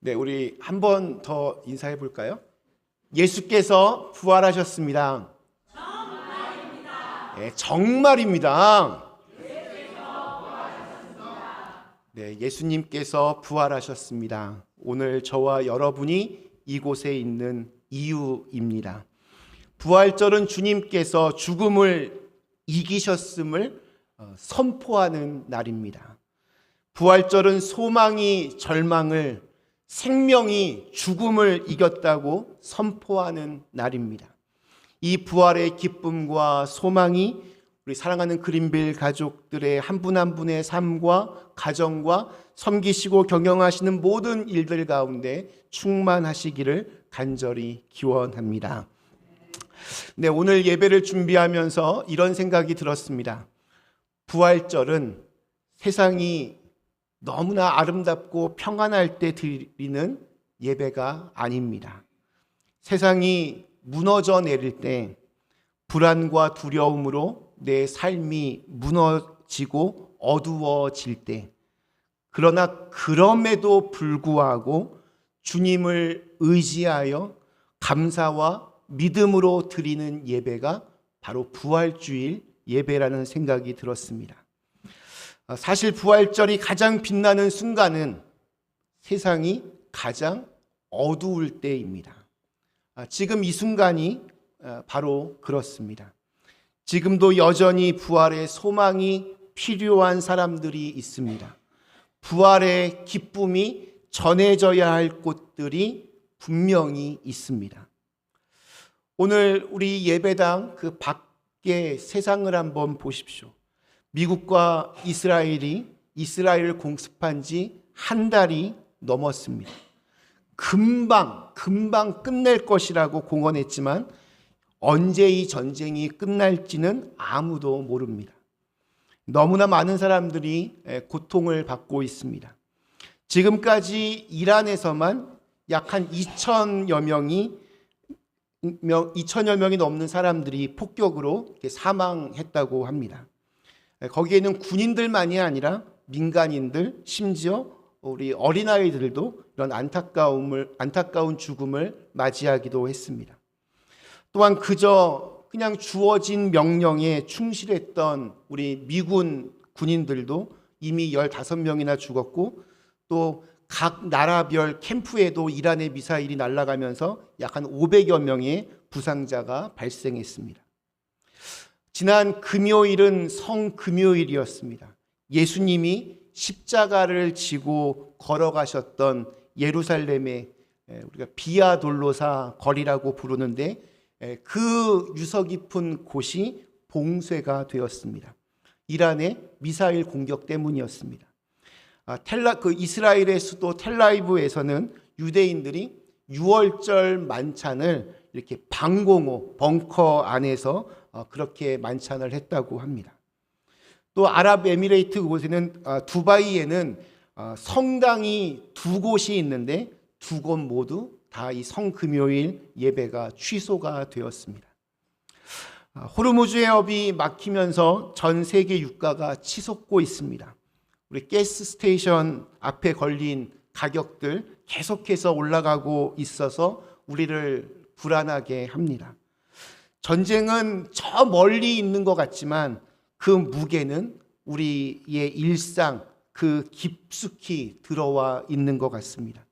네, 우리 한 번 더 인사해 볼까요? 예수께서 부활하셨습니다. 정말입니다. 네, 정말입니다. 네, 예수님께서 부활하셨습니다. 오늘 저와 여러분이 이곳에 있는 이유입니다. 부활절은 주님께서 죽음을 이기셨음을 선포하는 날입니다. 부활절은 소망이 절망을, 생명이 죽음을 이겼다고 선포하는 날입니다. 이 부활의 기쁨과 소망이 우리 사랑하는 그린빌 가족들의 한 분 한 분의 삶과 가정과 섬기시고 경영하시는 모든 일들 가운데 충만하시기를 간절히 기원합니다. 네, 오늘 예배를 준비하면서 이런 생각이 들었습니다. 부활절은 세상이 너무나 아름답고 평안할 때 드리는 예배가 아닙니다. 세상이 무너져 내릴 때, 불안과 두려움으로 내 삶이 무너지고 어두워질 때, 그러나 그럼에도 불구하고 주님을 의지하여 감사와 믿음으로 드리는 예배가 바로 부활주일 예배라는 생각이 들었습니다. 사실 부활절이 가장 빛나는 순간은 세상이 가장 어두울 때입니다. 지금 이 순간이 바로 그렇습니다. 지금도 여전히 부활의 소망이 필요한 사람들이 있습니다. 부활의 기쁨이 전해져야 할 곳들이 분명히 있습니다. 오늘 우리 예배당 그 밖의 세상을 한번 보십시오. 미국과 이스라엘을 공습한 지 한 달이 넘었습니다. 금방 끝낼 것이라고 공언했지만 언제 이 전쟁이 끝날지는 아무도 모릅니다. 너무나 많은 사람들이 고통을 받고 있습니다. 지금까지 이란에서만 약 한 2천여 명이 넘는 사람들이 폭격으로 사망했다고 합니다. 거기에는 군인들만이 아니라 민간인들, 심지어 우리 어린아이들도 이런 안타까운 죽음을 맞이하기도 했습니다. 또한 그냥 주어진 명령에 충실했던 우리 미군 군인들도 이미 15명이나 죽었고, 또 각 나라별 캠프에도 이란의 미사일이 날아가면서 약 한 500여 명의 부상자가 발생했습니다. 지난 금요일은 성금요일이었습니다. 예수님이 십자가를 지고 걸어가셨던 예루살렘의 우리가 비아 돌로사 거리라고 부르는데, 그 유서 깊은 곳이 봉쇄가 되었습니다. 이란의 미사일 공격 때문이었습니다. 이스라엘의 수도 텔라이브에서는 유대인들이 유월절 만찬을 이렇게 방공호, 벙커 안에서 그렇게 만찬을 했다고 합니다. 또 아랍에미레이트 곳에는 두바이에는 성당이 2곳이 있는데 2곳 모두 다 이 성금요일 예배가 취소가 되었습니다. 호르무즈 해협이 막히면서 전 세계 유가가 치솟고 있습니다. 우리 가스 스테이션 앞에 걸린 가격들 계속해서 올라가고 있어서 우리를 불안하게 합니다. 전쟁은 저 멀리 있는 것 같지만 그 무게는 우리의 일상 그 깊숙이 들어와 있는 것 같습니다.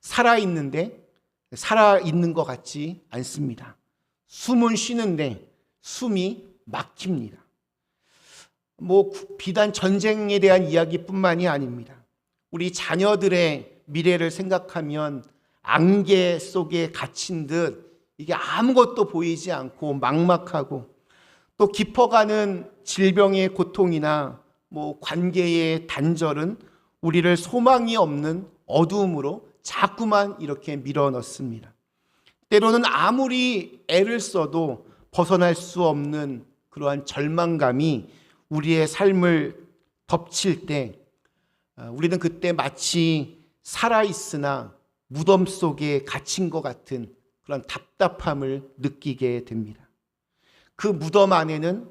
살아있는데 살아있는 것 같지 않습니다. 숨은 쉬는데 숨이 막힙니다. 비단 전쟁에 대한 이야기뿐만이 아닙니다. 우리 자녀들의 미래를 생각하면 안개 속에 갇힌 듯 이게 아무것도 보이지 않고 막막하고, 또 깊어가는 질병의 고통이나 관계의 단절은 우리를 소망이 없는 어두움으로 자꾸만 이렇게 밀어넣습니다. 때로는 아무리 애를 써도 벗어날 수 없는 그러한 절망감이 우리의 삶을 덮칠 때, 우리는 그때 마치 살아있으나 무덤 속에 갇힌 것 같은 그런 답답함을 느끼게 됩니다. 그 무덤 안에는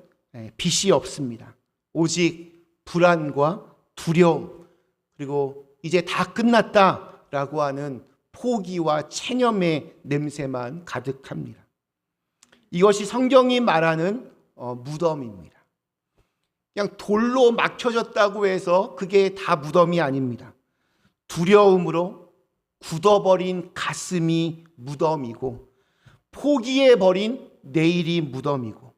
빛이 없습니다. 오직 불안과 두려움, 그리고 이제 다 끝났다 라고 하는 포기와 체념의 냄새만 가득합니다. 이것이 성경이 말하는 무덤입니다. 그냥 돌로 막혀졌다고 해서 그게 다 무덤이 아닙니다. 두려움으로 굳어버린 가슴이 무덤이고, 포기해버린 내일이 무덤이고,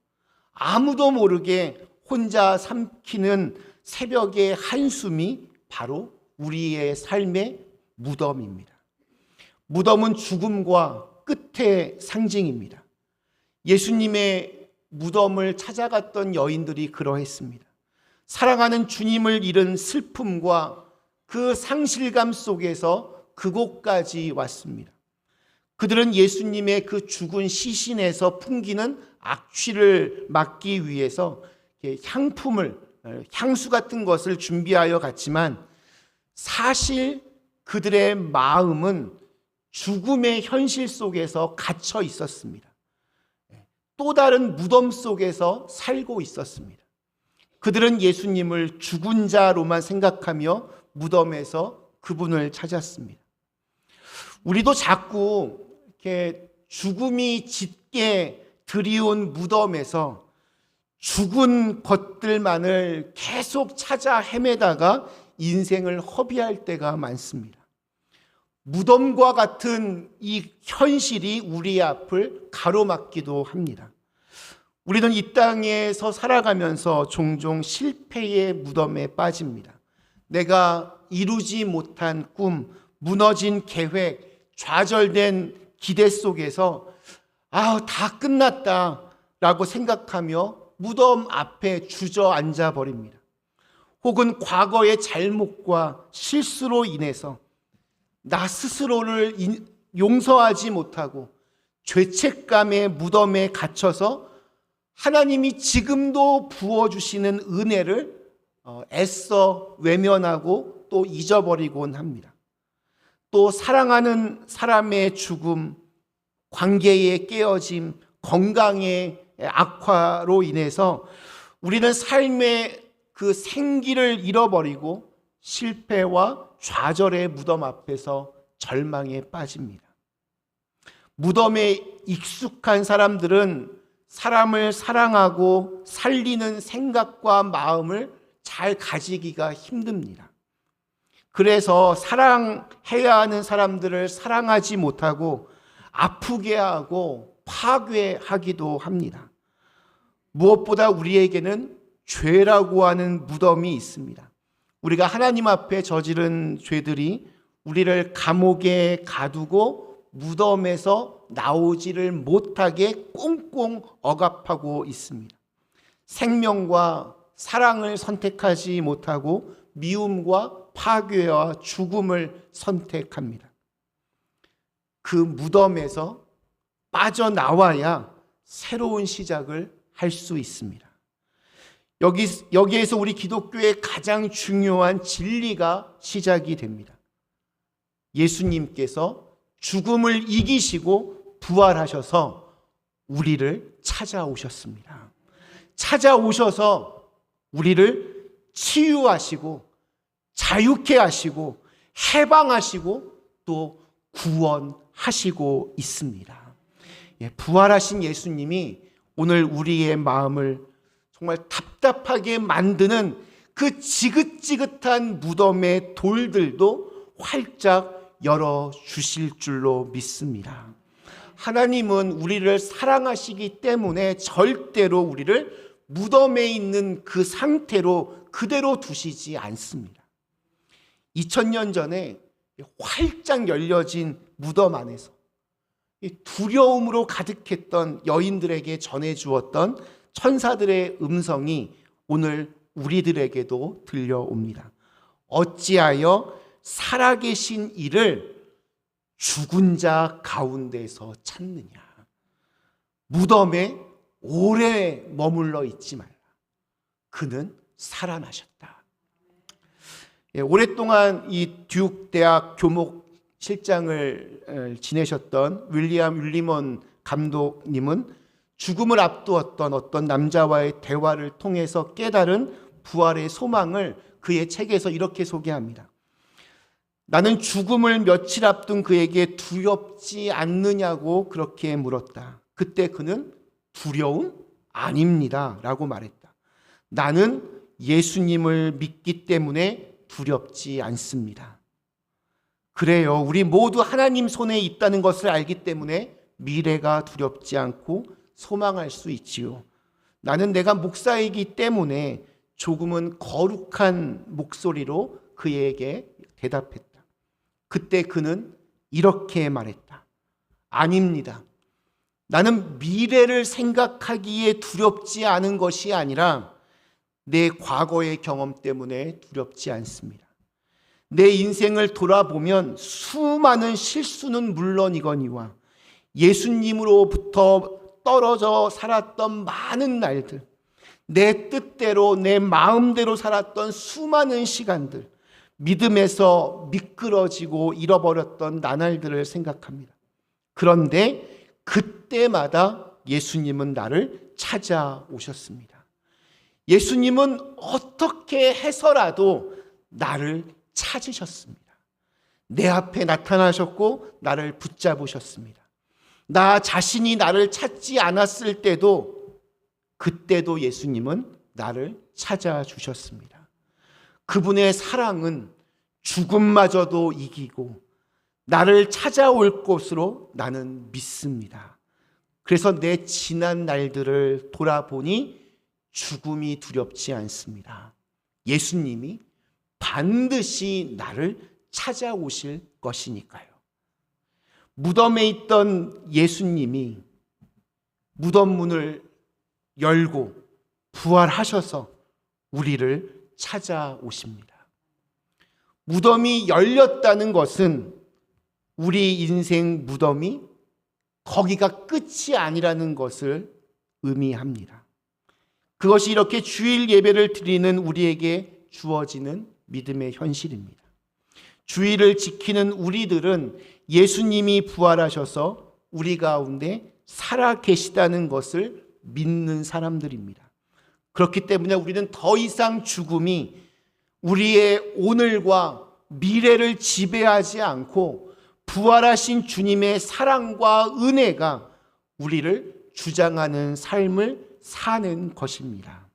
아무도 모르게 혼자 삼키는 새벽의 한숨이 바로 우리의 삶의 무덤입니다. 무덤은 죽음과 끝의 상징입니다. 예수님의 무덤을 찾아갔던 여인들이 그러했습니다. 사랑하는 주님을 잃은 슬픔과 그 상실감 속에서 그곳까지 왔습니다. 그들은 예수님의 그 죽은 시신에서 풍기는 악취를 막기 위해서 향품을, 향수 같은 것을 준비하여 갔지만, 사실 그들의 마음은 죽음의 현실 속에서 갇혀 있었습니다. 또 다른 무덤 속에서 살고 있었습니다. 그들은 예수님을 죽은 자로만 생각하며 무덤에서 그분을 찾았습니다. 우리도 자꾸 이렇게 죽음이 짙게 드리운 무덤에서 죽은 것들만을 계속 찾아 헤매다가 인생을 허비할 때가 많습니다. 무덤과 같은 이 현실이 우리 앞을 가로막기도 합니다. 우리는 이 땅에서 살아가면서 종종 실패의 무덤에 빠집니다. 내가 이루지 못한 꿈, 무너진 계획, 좌절된 기대 속에서 다 끝났다라고 생각하며 무덤 앞에 주저앉아 버립니다. 혹은 과거의 잘못과 실수로 인해서 나 스스로를 용서하지 못하고 죄책감의 무덤에 갇혀서 하나님이 지금도 부어주시는 은혜를 애써 외면하고 또 잊어버리곤 합니다. 또 사랑하는 사람의 죽음, 관계의 깨어짐, 건강의 악화로 인해서 우리는 삶의 그 생기를 잃어버리고 실패와 좌절의 무덤 앞에서 절망에 빠집니다. 무덤에 익숙한 사람들은 사람을 사랑하고 살리는 생각과 마음을 잘 가지기가 힘듭니다. 그래서 사랑해야 하는 사람들을 사랑하지 못하고 아프게 하고 파괴하기도 합니다. 무엇보다 우리에게는 죄라고 하는 무덤이 있습니다. 우리가 하나님 앞에 저지른 죄들이 우리를 감옥에 가두고 무덤에서 나오지를 못하게 꽁꽁 억압하고 있습니다. 생명과 사랑을 선택하지 못하고 미움과 파괴와 죽음을 선택합니다. 그 무덤에서 빠져나와야 새로운 시작을 할 수 있습니다. 여기에서 우리 기독교의 가장 중요한 진리가 시작이 됩니다. 예수님께서 죽음을 이기시고 부활하셔서 우리를 찾아오셨습니다. 찾아오셔서 우리를 치유하시고 자유케 하시고 해방하시고 또 구원하시고 있습니다. 부활하신 예수님이 오늘 우리의 마음을 정말 답답하게 만드는 그 지긋지긋한 무덤의 돌들도 활짝 열어주실 줄로 믿습니다. 하나님은 우리를 사랑하시기 때문에 절대로 우리를 무덤에 있는 그 상태로 그대로 두시지 않습니다. 2000년 전에 활짝 열려진 무덤 안에서 두려움으로 가득했던 여인들에게 전해주었던 천사들의 음성이 오늘 우리들에게도 들려옵니다. 어찌하여 살아계신 이를 죽은 자 가운데서 찾느냐. 무덤에 오래 머물러 있지 말라. 그는 살아나셨다. 오랫동안 이 듀크 대학 교목 실장을 지내셨던 윌리엄 윌리먼 감독님은 죽음을 앞두었던 어떤 남자와의 대화를 통해서 깨달은 부활의 소망을 그의 책에서 이렇게 소개합니다. 나는 죽음을 며칠 앞둔 그에게 두렵지 않느냐고 그렇게 물었다. 그때 그는 두려움? 아닙니다 라고 말했다. 나는 예수님을 믿기 때문에 두렵지 않습니다. 그래요. 우리 모두 하나님 손에 있다는 것을 알기 때문에 미래가 두렵지 않고 소망할 수 있지요. 나는 내가 목사이기 때문에 조금은 거룩한 목소리로 그에게 대답했다. 그때 그는 이렇게 말했다. 아닙니다. 나는 미래를 생각하기에 두렵지 않은 것이 아니라 내 과거의 경험 때문에 두렵지 않습니다. 내 인생을 돌아보면 수많은 실수는 물론이거니와 예수님으로부터 떨어져 살았던 많은 날들, 내 뜻대로 내 마음대로 살았던 수많은 시간들, 믿음에서 미끄러지고 잃어버렸던 나날들을 생각합니다. 그런데 그때마다 예수님은 나를 찾아오셨습니다. 예수님은 어떻게 해서라도 나를 찾으셨습니다. 내 앞에 나타나셨고 나를 붙잡으셨습니다. 나 자신이 나를 찾지 않았을 때도 그때도 예수님은 나를 찾아주셨습니다. 그분의 사랑은 죽음마저도 이기고 나를 찾아올 것으로 나는 믿습니다. 그래서 내 지난 날들을 돌아보니 죽음이 두렵지 않습니다. 예수님이 반드시 나를 찾아오실 것이니까요. 무덤에 있던 예수님이 무덤 문을 열고 부활하셔서 우리를 찾아오십니다. 무덤이 열렸다는 것은 우리 인생 무덤이 거기가 끝이 아니라는 것을 의미합니다. 그것이 이렇게 주일 예배를 드리는 우리에게 주어지는 믿음의 현실입니다. 주일을 지키는 우리들은 예수님이 부활하셔서 우리 가운데 살아 계시다는 것을 믿는 사람들입니다. 그렇기 때문에 우리는 더 이상 죽음이 우리의 오늘과 미래를 지배하지 않고 부활하신 주님의 사랑과 은혜가 우리를 주장하는 삶을 사는 것입니다.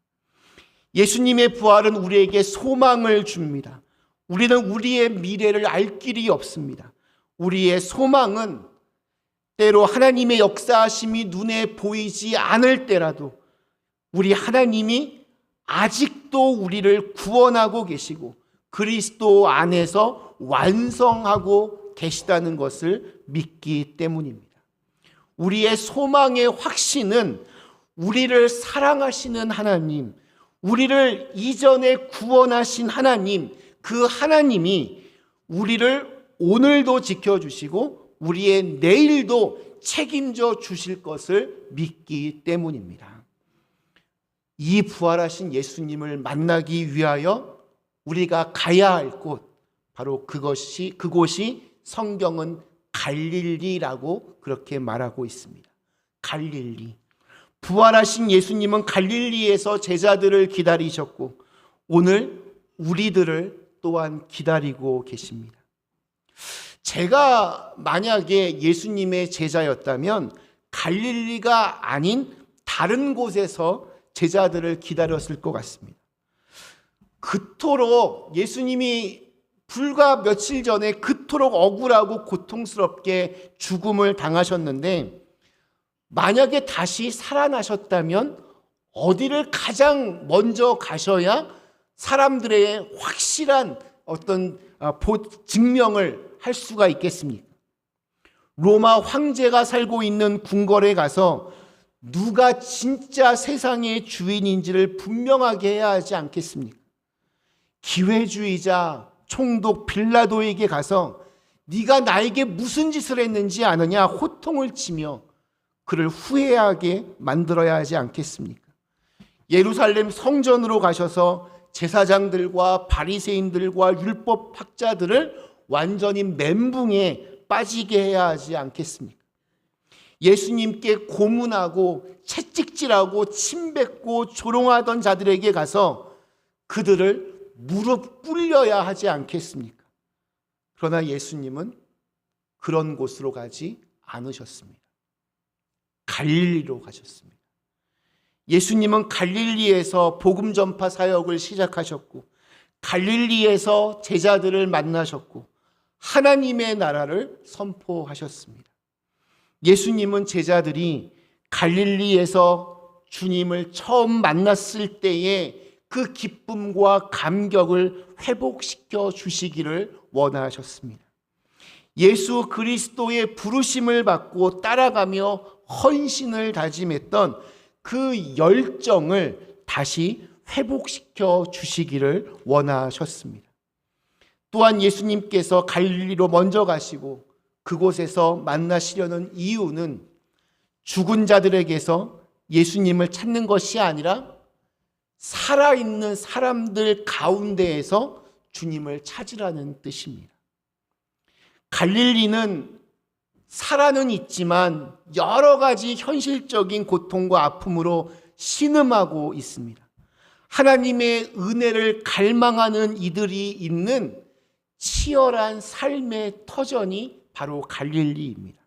예수님의 부활은 우리에게 소망을 줍니다. 우리는 우리의 미래를 알 길이 없습니다. 우리의 소망은 때로 하나님의 역사하심이 눈에 보이지 않을 때라도 우리 하나님이 아직도 우리를 구원하고 계시고 그리스도 안에서 완성하고 계시다는 것을 믿기 때문입니다. 우리의 소망의 확신은 우리를 사랑하시는 하나님, 우리를 이전에 구원하신 하나님, 그 하나님이 우리를 오늘도 지켜주시고 우리의 내일도 책임져 주실 것을 믿기 때문입니다. 이 부활하신 예수님을 만나기 위하여 우리가 가야 할 곳, 바로 그곳이 성경은 갈릴리라고 그렇게 말하고 있습니다. 갈릴리. 부활하신 예수님은 갈릴리에서 제자들을 기다리셨고 오늘 우리들을 또한 기다리고 계십니다. 제가 만약에 예수님의 제자였다면 갈릴리가 아닌 다른 곳에서 제자들을 기다렸을 것 같습니다. 그토록 예수님이 불과 며칠 전에 그토록 억울하고 고통스럽게 죽음을 당하셨는데 만약에 다시 살아나셨다면 어디를 가장 먼저 가셔야 사람들의 확실한 어떤 증명을 할 수가 있겠습니까? 로마 황제가 살고 있는 궁궐에 가서 누가 진짜 세상의 주인인지를 분명하게 해야 하지 않겠습니까? 기회주의자 총독 빌라도에게 가서 네가 나에게 무슨 짓을 했는지 아느냐 호통을 치며 그를 후회하게 만들어야 하지 않겠습니까? 예루살렘 성전으로 가셔서 제사장들과 바리새인들과 율법학자들을 완전히 멘붕에 빠지게 해야 하지 않겠습니까? 예수님께 고문하고 채찍질하고 침뱉고 조롱하던 자들에게 가서 그들을 무릎 꿇려야 하지 않겠습니까? 그러나 예수님은 그런 곳으로 가지 않으셨습니다. 갈릴리로 가셨습니다. 예수님은 갈릴리에서 복음 전파 사역을 시작하셨고, 갈릴리에서 제자들을 만나셨고, 하나님의 나라를 선포하셨습니다. 예수님은 제자들이 갈릴리에서 주님을 처음 만났을 때의 그 기쁨과 감격을 회복시켜 주시기를 원하셨습니다. 예수 그리스도의 부르심을 받고 따라가며 헌신을 다짐했던 그 열정을 다시 회복시켜 주시기를 원하셨습니다. 또한 예수님께서 갈릴리로 먼저 가시고 그곳에서 만나시려는 이유는 죽은 자들에게서 예수님을 찾는 것이 아니라 살아있는 사람들 가운데에서 주님을 찾으라는 뜻입니다. 갈릴리는 살아는 있지만 여러 가지 현실적인 고통과 아픔으로 신음하고 있습니다. 하나님의 은혜를 갈망하는 이들이 있는 치열한 삶의 터전이 바로 갈릴리입니다.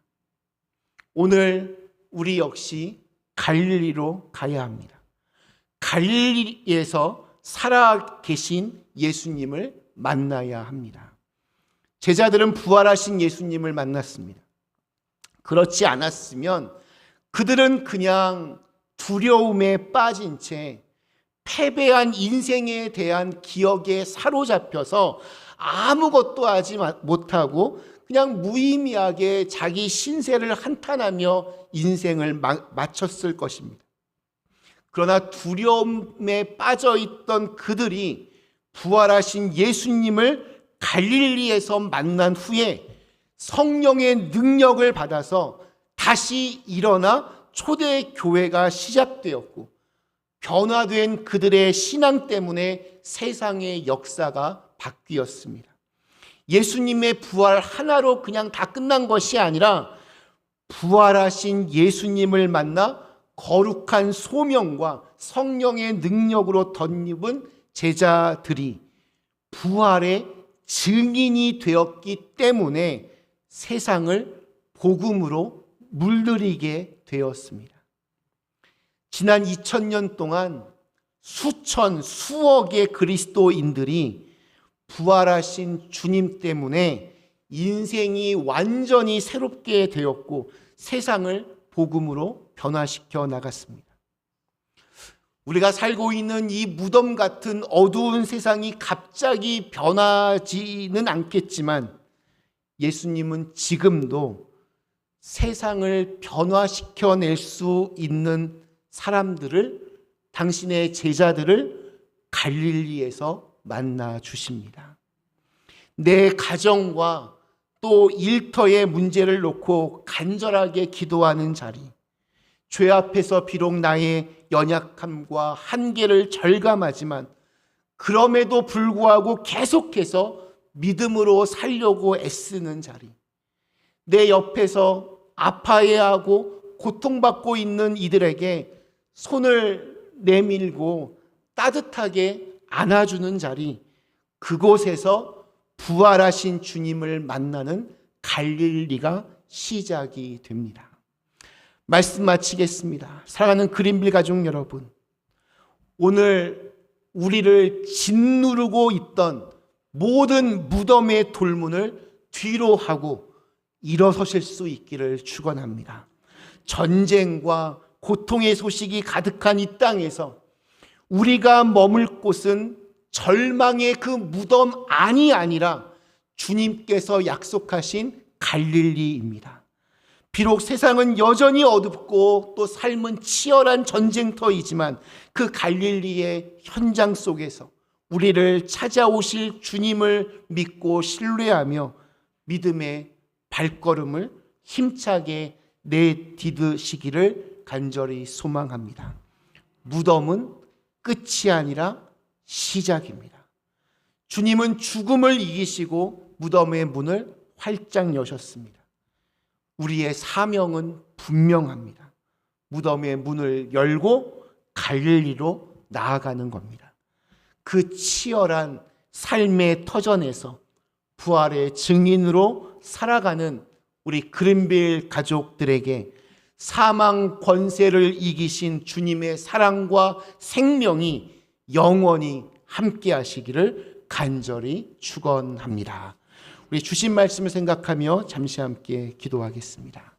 오늘 우리 역시 갈릴리로 가야 합니다. 갈릴리에서 살아 계신 예수님을 만나야 합니다. 제자들은 부활하신 예수님을 만났습니다. 그렇지 않았으면 그들은 그냥 두려움에 빠진 채 패배한 인생에 대한 기억에 사로잡혀서 아무것도 하지 못하고 그냥 무의미하게 자기 신세를 한탄하며 인생을 마쳤을 것입니다. 그러나 두려움에 빠져있던 그들이 부활하신 예수님을 갈릴리에서 만난 후에 성령의 능력을 받아서 다시 일어나 초대교회가 시작되었고, 변화된 그들의 신앙 때문에 세상의 역사가 바뀌었습니다. 예수님의 부활 하나로 그냥 다 끝난 것이 아니라 부활하신 예수님을 만나 거룩한 소명과 성령의 능력으로 덧입은 제자들이 부활의 증인이 되었기 때문에 세상을 복음으로 물들이게 되었습니다. 지난 2000년 동안 수천, 수억의 그리스도인들이 부활하신 주님 때문에 인생이 완전히 새롭게 되었고 세상을 복음으로 변화시켜 나갔습니다. 우리가 살고 있는 이 무덤 같은 어두운 세상이 갑자기 변하지는 않겠지만 예수님은 지금도 세상을 변화시켜낼 수 있는 사람들을, 당신의 제자들을 갈릴리에서 만나 주십니다. 내 가정과 또 일터의 문제를 놓고 간절하게 기도하는 자리, 죄 앞에서 비록 나의 연약함과 한계를 절감하지만 그럼에도 불구하고 계속해서 믿음으로 살려고 애쓰는 자리, 내 옆에서 아파해하고 고통받고 있는 이들에게 손을 내밀고 따뜻하게 안아주는 자리, 그곳에서 부활하신 주님을 만나는 갈릴리가 시작이 됩니다. 말씀 마치겠습니다. 사랑하는 그린빌 가족 여러분, 오늘 우리를 짓누르고 있던 모든 무덤의 돌문을 뒤로 하고 일어서실 수 있기를 축원합니다. 전쟁과 고통의 소식이 가득한 이 땅에서 우리가 머물 곳은 절망의 그 무덤 안이 아니라 주님께서 약속하신 갈릴리입니다. 비록 세상은 여전히 어둡고 또 삶은 치열한 전쟁터이지만 그 갈릴리의 현장 속에서 우리를 찾아오실 주님을 믿고 신뢰하며 믿음의 발걸음을 힘차게 내디드시기를 간절히 소망합니다. 무덤은 끝이 아니라 시작입니다. 주님은 죽음을 이기시고 무덤의 문을 활짝 여셨습니다. 우리의 사명은 분명합니다. 무덤의 문을 열고 갈릴리로 나아가는 겁니다. 그 치열한 삶의 터전에서 부활의 증인으로 살아가는 우리 그린빌 가족들에게 사망 권세를 이기신 주님의 사랑과 생명이 영원히 함께 하시기를 간절히 축원합니다. 우리 주신 말씀을 생각하며 잠시 함께 기도하겠습니다.